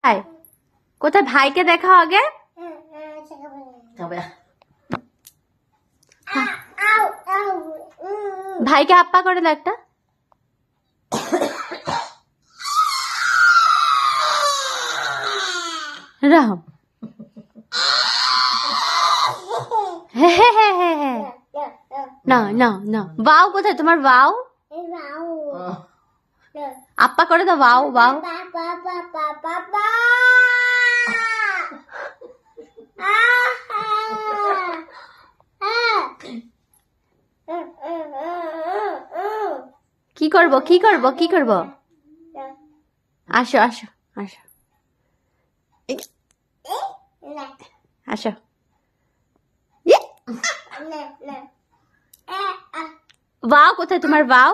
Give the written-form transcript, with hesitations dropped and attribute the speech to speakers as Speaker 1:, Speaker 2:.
Speaker 1: ভাই কোথায়? ভাইকে দেখাও আগে। ভাইকে আপ্পা করে দাও একটা। রাম না না না। বাও কোথায় তোমার? বাও আপ্পা করে দাও। বাও বাও। কি করব কি করব কি করব? আসো আসো আসো আসো। বাও কোথায় তোমার? বাও